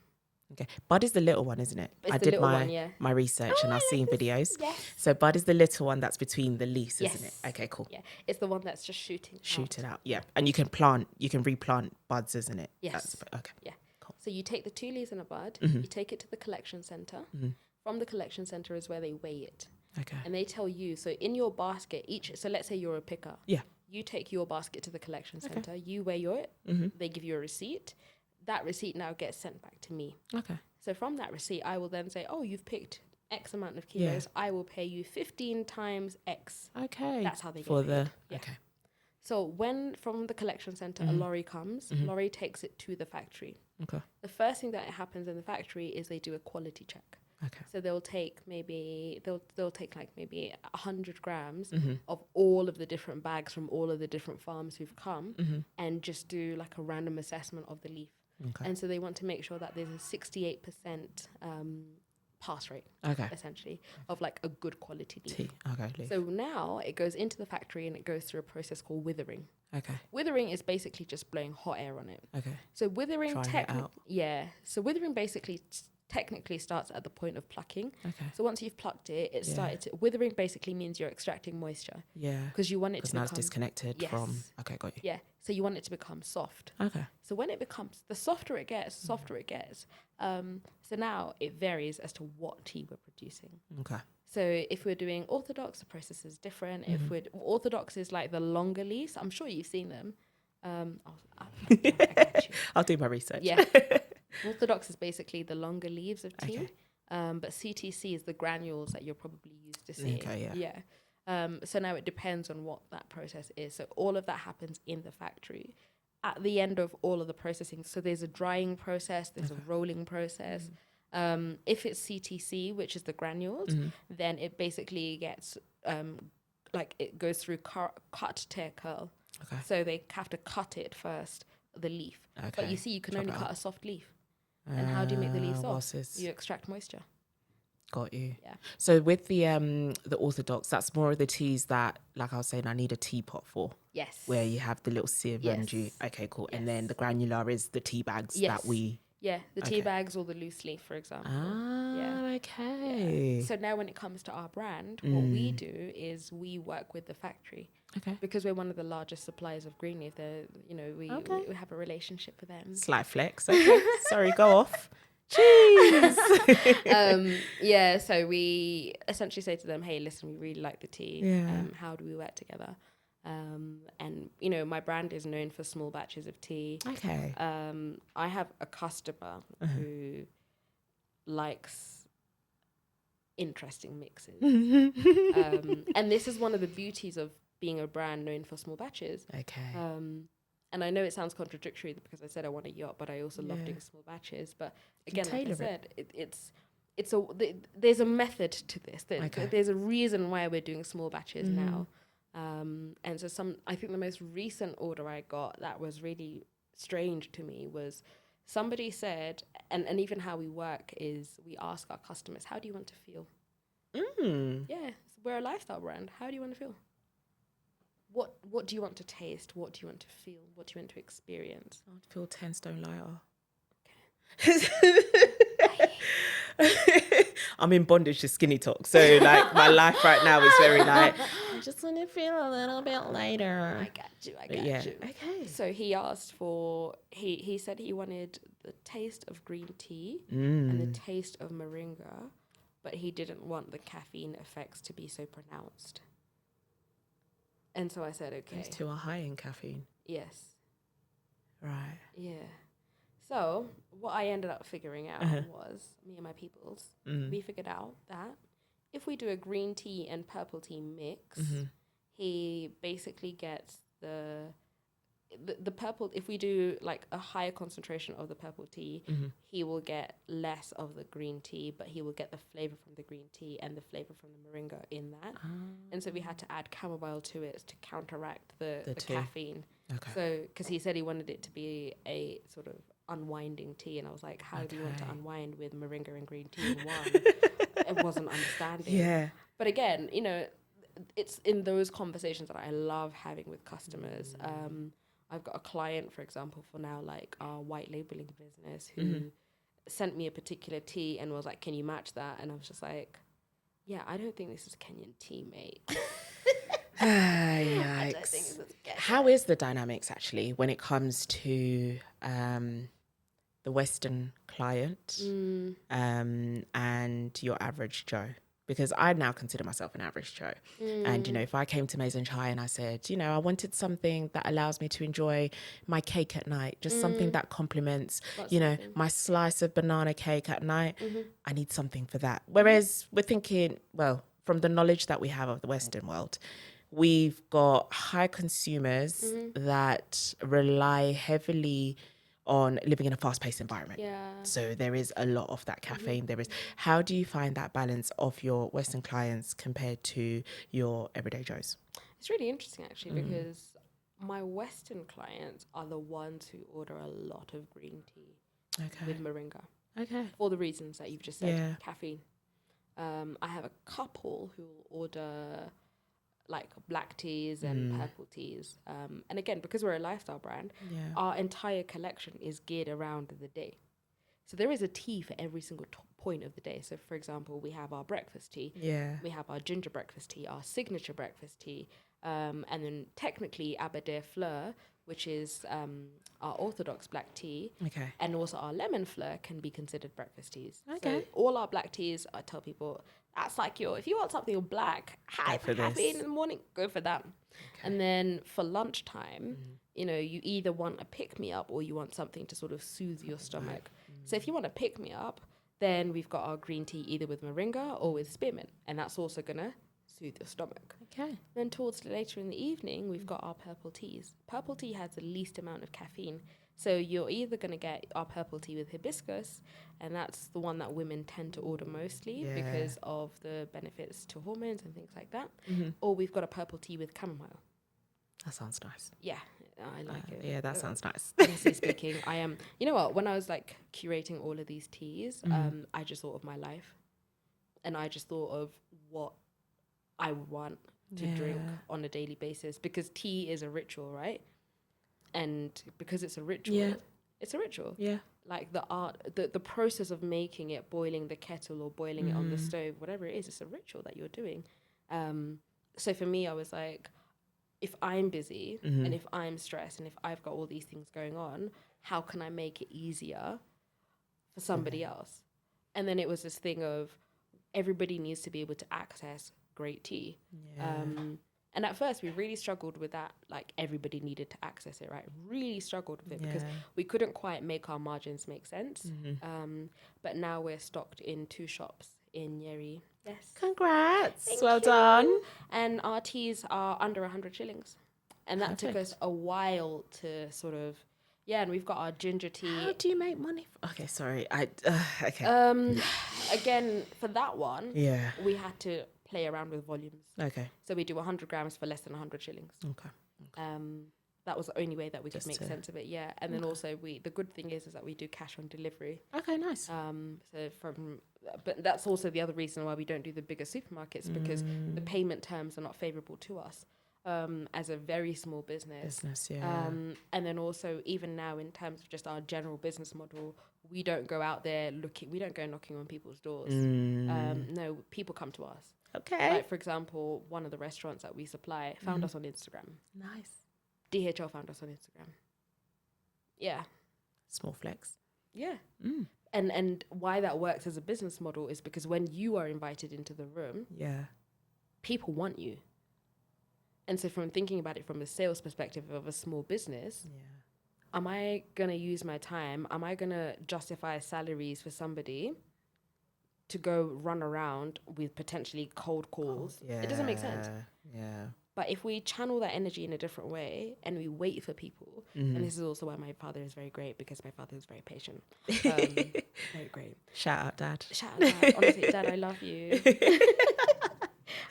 Okay. Bud is the little one, isn't it? It's I the did little my one, yeah. my research and I've seen videos. Yes. So bud is the little one that's between the leaves, isn't it? Okay, cool. Yeah. It's the one that's just shooting out. Yeah. And you can replant buds, isn't it? Yes. Okay. Yeah. Cool. So you take the 2 leaves and a bud, you take it to the collection center. From the collection center is where they weigh it. Okay. And they tell you, so in your basket, so let's say you're a picker. Yeah. You take your basket to the collection center, you weigh it, they give you a receipt. That receipt now gets sent back to me. Okay. So from that receipt, I will then say, oh, you've picked X amount of kilos. I will pay you 15 times X. Okay. That's how they get paid. Okay. So when from the collection center, a lorry comes, lorry takes it to the factory. Okay. The first thing that happens in the factory is they do a quality check. Okay. So they'll take they'll take like maybe 100 grams of all of the different bags from all of the different farms who've come and just do like a random assessment of the leaf. Okay. And so they want to make sure that there's a 68% pass rate, essentially, of like a good quality leaf. Tea. Okay. Leaf. So now it goes into the factory and it goes through a process called withering. Okay. Withering is basically just blowing hot air on it. Okay. So withering, So withering basically technically starts at the point of plucking. Okay. So once you've plucked it, withering basically means you're extracting moisture. Yeah. Because you want it to become... Because now it's disconnected from... Okay, got you. Yeah. So you want it to become soft. Okay. So when it becomes... The softer it gets, so now it varies as to what tea we're producing. Okay. So if we're doing orthodox, the process is different. If we're... Orthodox is like the longer leaves. I'm sure you've seen them. I got you. I'll do my research. Yeah. Orthodox is basically the longer leaves of tea, but CTC is the granules that you're probably used to seeing. Okay, yeah. So now it depends on what that process is. So all of that happens in the factory. At the end of all of the processing, so there's a drying process, there's a rolling process. If it's CTC, which is the granules, then it basically gets like it goes through cut, tear, curl. Okay. So they have to cut it first, the leaf. Okay. But you see, you can Chop only it cut up. a soft leaf. And how do you make the leaf soft? Bosses. You extract moisture. Got you. Yeah. So with the orthodox, that's more of the teas that, like I was saying, I need a teapot for. Yes. Where you have the little sieve and you... Okay, cool. Yes. And then the granular is the tea bags that we... Yeah, the tea bags or the loose leaf, for example. Okay. Yeah. So now when it comes to our brand, what we do is we work with the factory. Okay. Because we're one of the largest suppliers of green leaf. We have a relationship with them. Slight flex. Okay. Sorry, go off. Jeez. So we essentially say to them, hey, listen, we really like the tea. How do we work together? And my brand is known for small batches of tea. Okay. I have a customer who likes interesting mixes. And this is one of the beauties of being a brand known for small batches. Okay. And I know it sounds contradictory because I said I want a yacht, but I also love doing small batches. But again, like I said, there's a method to this. There's a reason why we're doing small batches now. And so I think the most recent order I got that was really strange to me was somebody said, and even how we work is we ask our customers, how do you want to feel? Yeah, we're a lifestyle brand. How do you want to feel? What do you want to taste? What do you want to feel? What do you want to experience? I want to feel 10 stone lighter. I'm in bondage to skinny talk. So like my life right now is very like, I just want to feel a little bit lighter. I got you. Okay. So he asked for, he said he wanted the taste of green tea and the taste of moringa, but he didn't want the caffeine effects to be so pronounced. And so I said, okay. Those two are high in caffeine. Yes. Right. Yeah. So what I ended up figuring out was, me and my peoples, we figured out that if we do a green tea and purple tea mix, he basically gets the purple. If we do like a higher concentration of the purple tea, he will get less of the green tea, but he will get the flavor from the green tea and the flavor from the moringa in that. And so we had to add chamomile to it to counteract the caffeine. Okay. So because he said he wanted it to be a sort of unwinding tea, and I was like, how do you want to unwind with moringa and green tea in one? It wasn't understanding. Yeah. But again, you know, it's in those conversations that I love having with customers. I've got a client, for example, for now, like our white labeling business, who sent me a particular tea and was like, can you match that? And I was just like, yeah, I don't think this is Kenyan tea, mate. I don't think this is Kenyan. How is the dynamics actually when it comes to the Western client and your average Joe? Because I now consider myself an average Joe. And, you know, if I came to Maison Chai and I said, you know, I wanted something that allows me to enjoy my cake at night, just something that complements, you know, my slice of banana cake at night, I need something for that. Whereas we're thinking, well, from the knowledge that we have of the Western world, we've got high consumers that rely heavily on living in a fast-paced environment. So there is a lot of that caffeine. There is. How do you find that balance of your Western clients compared to your everyday Joes? It's really interesting, actually, because my Western clients are the ones who order a lot of green tea with moringa. For the reasons that you've just said, caffeine. I have a couple who order like black teas and purple teas. And again, because we're a lifestyle brand, our entire collection is geared around the day. So there is a tea for every single point of the day. So for example, we have our breakfast tea. We have our ginger breakfast tea, our signature breakfast tea. And then technically Aberdare Fleur, which is our orthodox black tea. And also our lemon fleur can be considered breakfast teas. So all our black teas, I tell people, that's like if you want something black, high caffeine in the morning, go for that. And then for lunchtime, you know, you either want a pick-me-up or you want something to sort of soothe your stomach. So if you want a pick-me-up, then we've got our green tea either with moringa or with spearmint, and that's also going to soothe your stomach. Then towards later in the evening, we've got our purple teas. Purple tea has the least amount of caffeine. So you're either going to get our purple tea with hibiscus, and that's the one that women tend to order mostly because of the benefits to hormones and things like that. Or we've got a purple tea with chamomile. That sounds nice. Yeah, I like it. Yeah, that sounds nice. Honestly speaking, I am. You know what? When I was like curating all of these teas, I just thought of my life, and I just thought of what I would want to drink on a daily basis, because tea is a ritual, right? And because it's a ritual, it's a ritual. Like the art, the process of making it, boiling the kettle or boiling it on the stove, whatever it is, it's a ritual that you're doing. So for me, I was like, if I'm busy and if I'm stressed and if I've got all these things going on, how can I make it easier for somebody else? And then it was this thing of everybody needs to be able to access great tea. And at first we really struggled with that, like everybody needed to access it, right? Really struggled with it because we couldn't quite make our margins make sense. But now we're stocked in 2 shops in Nyeri. Yes. Congrats. Thank well you. done. And our teas are under 100 shillings. And that took us a while to sort of, and we've got our ginger tea. How do you make money? Okay, sorry. Again, for that one, we had to play around with volumes. So we do 100 grams for less than 100 shillings. That was the only way that we could make sense of it. And then also the good thing is that we do cash on delivery. Nice. But that's also the other reason why we don't do the bigger supermarkets, because the payment terms are not favorable to us as a very small business. And then also even now in terms of just our general business model, we don't go out there we don't go knocking on people's doors. No, people come to us. Like for example, one of the restaurants that we supply found us on Instagram. Nice. DHL found us on Instagram. Small flex. And why that works as a business model is because when you are invited into the room, people want you. And so from thinking about it from a sales perspective of a small business, am I going to use my time? Am I going to justify salaries for somebody to go run around with potentially cold calls? It doesn't make sense. Yeah. But if we channel that energy in a different way and we wait for people, and this is also why my father is very great, because my father is very patient. Very great. Shout out, Dad. Shout out, Dad. Honestly, Dad, I love you.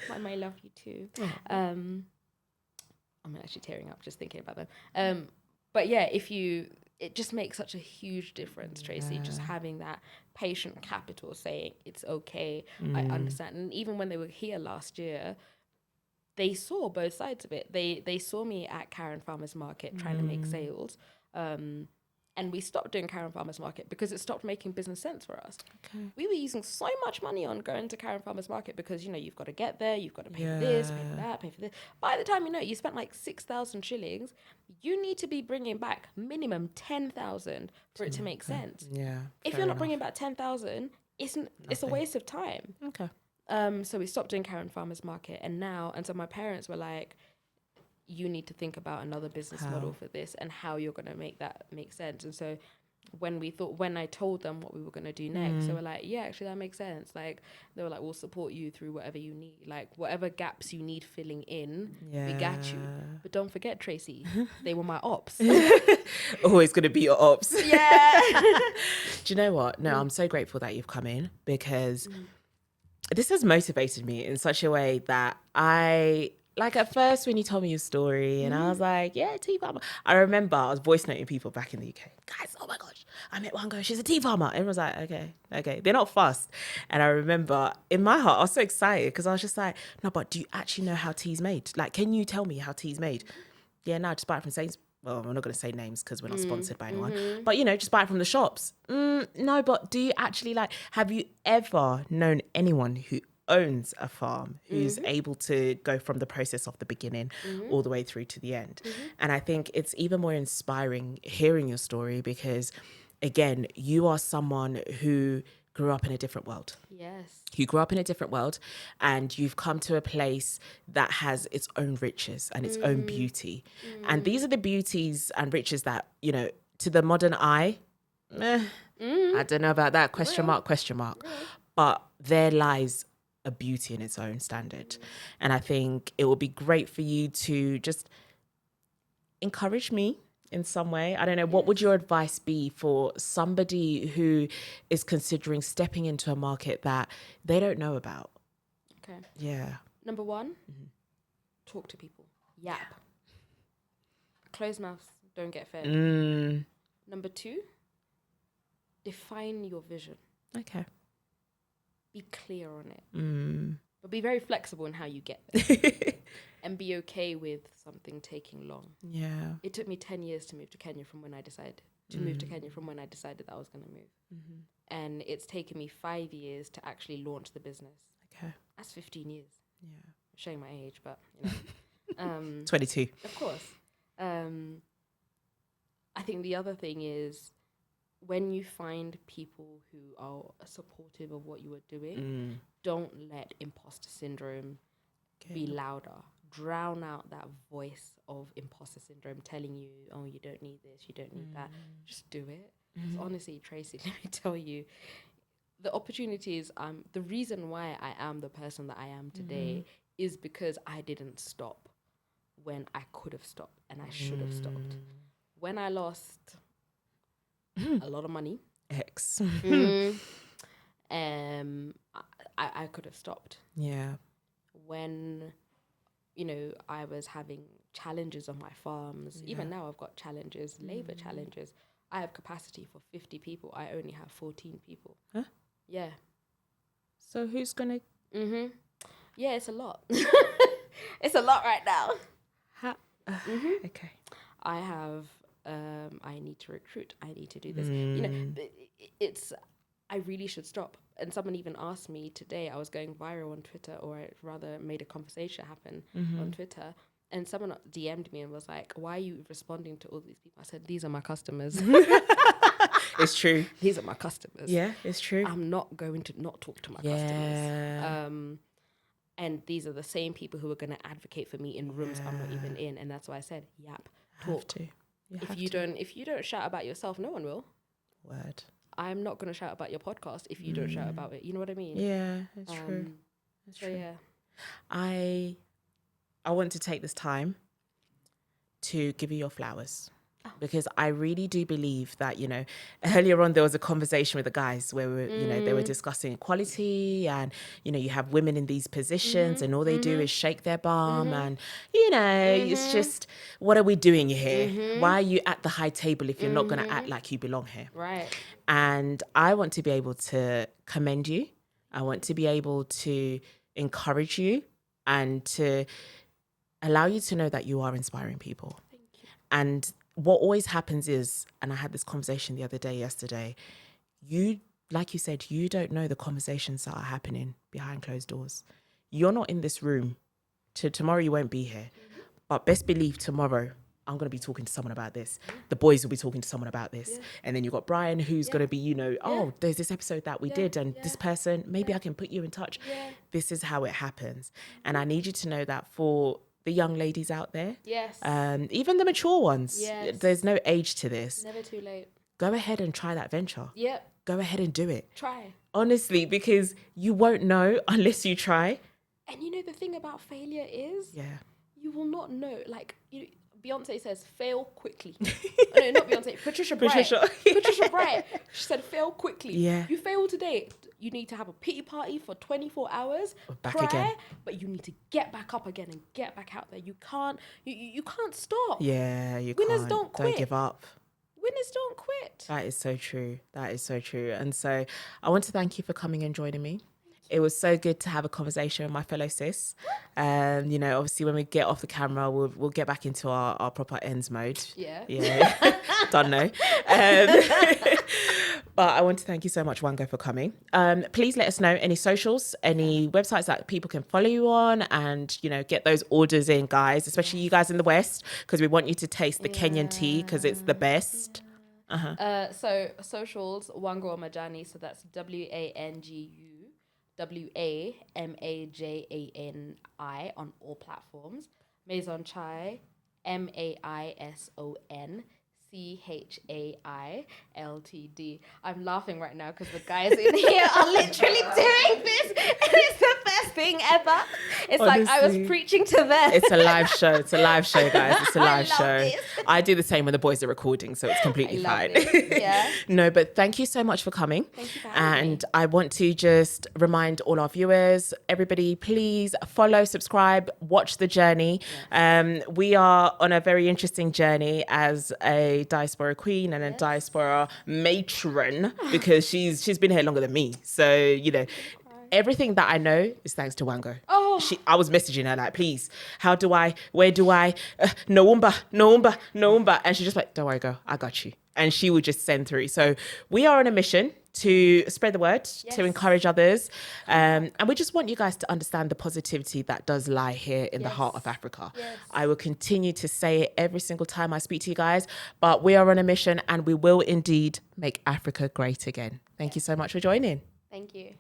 Mom, I love you too. I'm actually tearing up just thinking about them. But yeah, it just makes such a huge difference, Tracy, just having that patient capital saying it's okay, I understand. And even when they were here last year, they saw both sides of it. They saw me at Karen Farmers Market trying to make sales. And we stopped doing Karen Farmers Market because it stopped making business sense for us. Okay. We were using so much money on going to Karen Farmers Market because, you've got to get there, you've got to pay for this, pay for that, pay for this. By the time you spent like 6,000 shillings, you need to be bringing back minimum 10,000 for it to make sense. Yeah. If you're not bringing back 10,000, it's a waste of time. Okay. So we stopped doing Karen Farmers Market, and so my parents were like, you need to think about another business model for this and how you're going to make that make sense. And so when I told them what we were going to do next, they were like, yeah, actually that makes sense. Like, they were like, we'll support you through whatever you need, like whatever gaps you need filling in, we got you. But don't forget, Tracy, they were my ops. Always going to be your ops. Yeah. Do you know what? No, I'm so grateful that you've come in, because this has motivated me in such a way that like at first when you told me your story and I was like, yeah, tea farmer. I remember I was voice noting people back in the UK. Guys, oh my gosh, I met Wango. She's a tea farmer. Everyone was like, okay. They're not fussed. And I remember in my heart, I was so excited because I was just like, no, but do you actually know how tea's made? Like, can you tell me how tea's made? Yeah, no, just buy it from Saints. Well, I'm not going to say names because we're not sponsored by anyone. But, just buy it from the shops. No, but do you actually have you ever known anyone who owns a farm, who's able to go from the process of the beginning all the way through to the end? And I think it's even more inspiring hearing your story because, again, you are someone who grew up in a different world. Yes. You grew up in a different world and you've come to a place that has its own riches and its own beauty. And these are the beauties and riches that, to the modern eye, I don't know about that, question mark. But there lies a beauty in its own standard. And I think it would be great for you to just encourage me in some way. I don't know, what would your advice be for somebody who is considering stepping into a market that they don't know about? Okay. Yeah. Number one, talk to people. Yap. Closed mouths don't get fed. Number two, define your vision. Okay. Be clear on it. But be very flexible in how you get there. And be okay with something taking long. Yeah. It took me 10 years to move to Kenya from when I decided that I was going to move. And it's taken me 5 years to actually launch the business. Okay. That's 15 years. Yeah. I'm showing my age, but 22. Of course. I think the other thing is when you find people who are supportive of what you are doing, don't let imposter syndrome be louder. Drown out that voice of imposter syndrome telling you, oh, you don't need this, you don't need that. Just do it. Honestly, Tracy, let me tell you, the opportunities, the reason why I am the person that I am today is because I didn't stop when I could have stopped and I should have stopped. When I lost a lot of money, I could have stopped. Yeah. When, I was having challenges on my farms, even now I've got challenges, labor challenges. I have capacity for 50 people. I only have 14 people. Huh? Yeah. So who's going to... Yeah, it's a lot. It's a lot right now. Okay. I have, I need to recruit. I need to do this. I really should stop. And someone even asked me today, I was going viral on Twitter, or I rather made a conversation happen on Twitter. And someone DM'd me and was like, why are you responding to all these people? I said, these are my customers. It's true. These are my customers. Yeah, it's true. I'm not going to not talk to my customers. And these are the same people who are going to advocate for me in rooms I'm not even in. And that's why I said, yap, talk. If you don't shout about yourself, no one will. Word. I'm not going to shout about your podcast if you don't shout about it. You know what I mean? Yeah, it's true. That's so true. yeah. I want to take this time to give you your flowers. Because I really do believe that, you know, earlier on there was a conversation with the guys where they were discussing equality, and, you know, you have women in these positions and all they do is shake their bum and, you know, it's just, what are we doing here? Why are you at the high table if you're not going to act like you belong here? Right. And I want to be able to commend you. I want to be able to encourage you and to allow you to know that you are inspiring people. Thank you. And what always happens is, and I had this conversation yesterday, you, like you said, you don't know the conversations that are happening behind closed doors. You're not in this room. Tomorrow you won't be here. But best believe tomorrow, I'm going to be talking to someone about this. The boys will be talking to someone about this. And then you've got Brian, who's going to be, you know, oh, there's this episode that we did, and this person, maybe I can put you in touch. This is how it happens. And I need you to know that for the young ladies out there. Yes. Even the mature ones. Yes. There's no age to this. Never too late. Go ahead and try that venture. Yep. Go ahead and do it. Try. Honestly, because you won't know unless you try. And you know, the thing about failure is, you will not know. Like, Beyonce says, fail quickly. No, not Beyonce. Patricia Brian. Patricia Brian. She said, fail quickly. Yeah. You fail today. You need to have a pity party for 24 hours. Back cry, again. But you need to get back up again and get back out there. You can't. You can't stop. Yeah, you Winners can't. don't quit. Don't give up. Winners don't quit. That is so true. That is so true. And so I want to thank you for coming and joining me. It was so good to have a conversation with my fellow sis. You know, obviously when we get off the camera, we'll get back into our proper ends mode. Yeah. Don't know. But I want to thank you so much, Wango, for coming. Please let us know any socials, any websites that people can follow you on, and, you know, get those orders in, guys, especially you guys in the West, because we want you to taste the Kenyan tea because it's the best. So socials, Wangu Majani, so that's WanguWamajani on all platforms. Maison Chai, MaisonChailTD. I'm laughing right now because the guys in here are literally doing this, and it's the best thing ever. It's honestly, like I was preaching to them. It's a live show. It's a live show, guys. It's a live show. This. I do the same when the boys are recording, so it's completely fine. Yeah. No, but thank you so much for coming. Thank you for having me. I want to just remind all our viewers, everybody, please follow, subscribe, watch the journey. Yes. We are on a very interesting journey as a diaspora queen and a diaspora matron, because she's been here longer than me. So, you know, everything that I know is thanks to Wango. I was messaging her like, please, where do I, no. And she's just like, don't worry, girl, I got you. And she would just send through. So we are on a mission to spread the word, to encourage others. And we just want you guys to understand the positivity that does lie here in the heart of Africa. Yes. I will continue to say it every single time I speak to you guys, but we are on a mission and we will indeed make Africa great again. Thank you so much for joining. Thank you.